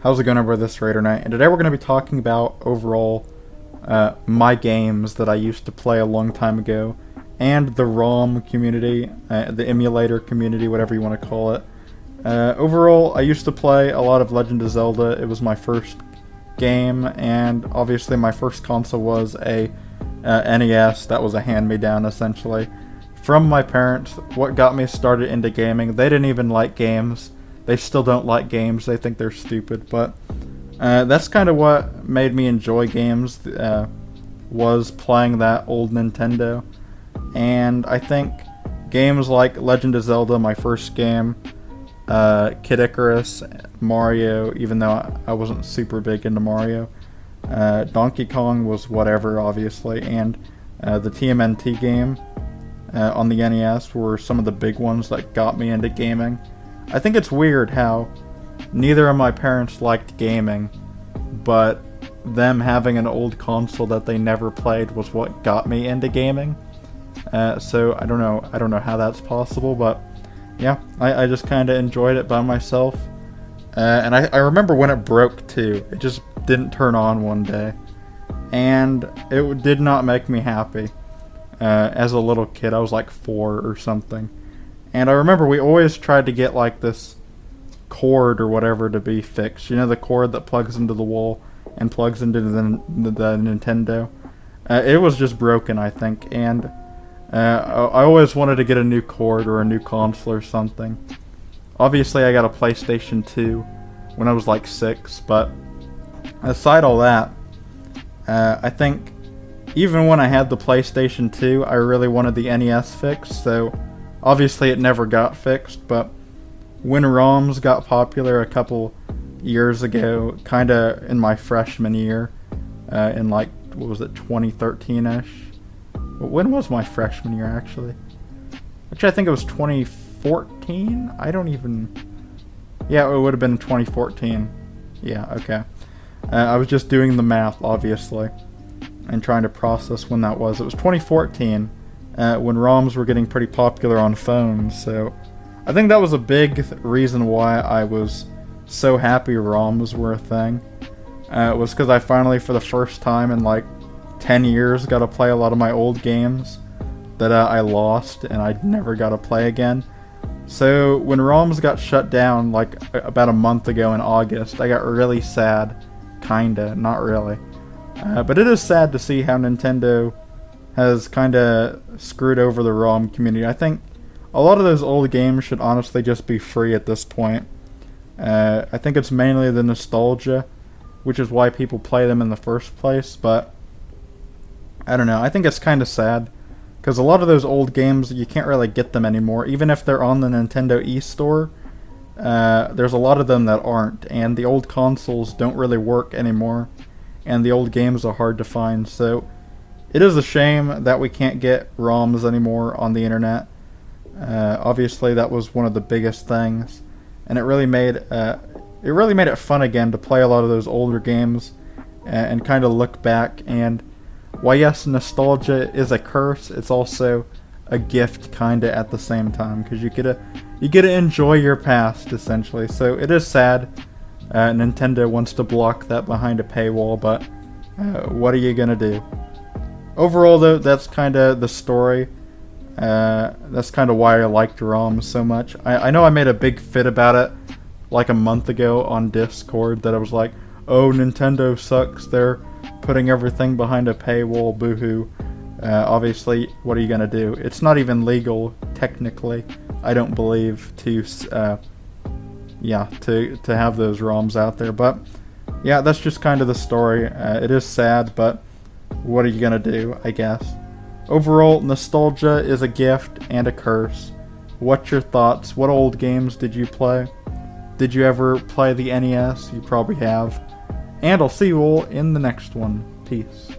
How's it going over this RaiderKnight? And today we're going to be talking about overall my games that I used to play a long time ago, and the ROM community, the emulator community, whatever you want to call it. Overall, I used to play a lot of Legend of Zelda. It was my first game, and obviously my first console was a NES. That was a hand-me-down, essentially, from my parents. What got me started into gaming, they didn't even like games. They still don't like games. They think they're stupid, but that's kind of what made me enjoy games, was playing that old Nintendo. And I think games like Legend of Zelda, my first game, Kid Icarus, Mario, even though I wasn't super big into Mario, Donkey Kong was whatever, obviously, and the TMNT game on the NES were some of the big ones that got me into gaming. I think it's weird how neither of my parents liked gaming, but them having an old console that they never played was what got me into gaming. So I don't know how that's possible, but yeah, I just kind of enjoyed it by myself. And I remember when it broke too. It just didn't turn on one day, and it did not make me happy. As a little kid, I was like 4 or something. And I remember we always tried to get like this cord or whatever to be fixed. You know, the cord that plugs into the wall and plugs into the Nintendo. It was just broken, I think, and I always wanted to get a new cord or a new console or something. Obviously, I got a PlayStation 2 when I was like 6, but aside all that, I think even when I had the PlayStation 2, I really wanted the NES fixed, so obviously it never got fixed. But when ROMs got popular a couple years ago, kinda in my freshman year, in like, what was it, 2013-ish? When was my freshman year, actually? Actually, I think it was 2014? I don't even... Yeah, it would have been 2014. Yeah, okay. I was just doing the math, obviously, and trying to process when that was. It was 2014. When ROMs were getting pretty popular on phones, so I think that was a big reason why I was so happy ROMs were a thing. Was because I finally, for the first time in like 10 years, got to play a lot of my old games that I lost and I never got to play again. So when ROMs got shut down like about a month ago in August, I got really sad. Kinda, not really. But it is sad to see how Nintendo has kind of screwed over the ROM community. I think a lot of those old games should honestly just be free at this point. I think it's mainly the nostalgia, which is why people play them in the first place, but I don't know. I think it's kind of sad, because a lot of those old games, you can't really get them anymore. Even if they're on the Nintendo eStore, there's a lot of them that aren't, and the old consoles don't really work anymore, and the old games are hard to find, so it is a shame that we can't get ROMs anymore on the internet. Obviously, that was one of the biggest things, and it really made it fun again to play a lot of those older games and kind of look back. And while yes, nostalgia is a curse, it's also a gift kind of at the same time, because you get to enjoy your past essentially. So it is sad. Nintendo wants to block that behind a paywall, but what are you gonna do? Overall, though, that's kind of the story. That's kind of why I liked ROMs so much. I know I made a big fit about it like a month ago on Discord, that I was like, oh, Nintendo sucks, they're putting everything behind a paywall, boohoo. Obviously, what are you going to do? It's not even legal, technically, I don't believe, to have those ROMs out there. But yeah, that's just kind of the story. It is sad, but what are you gonna do, I guess. Overall, nostalgia is a gift and a curse. What's your thoughts? What old games did you play? Did you ever play the NES? You probably have. And I'll see you all in the next one. Peace.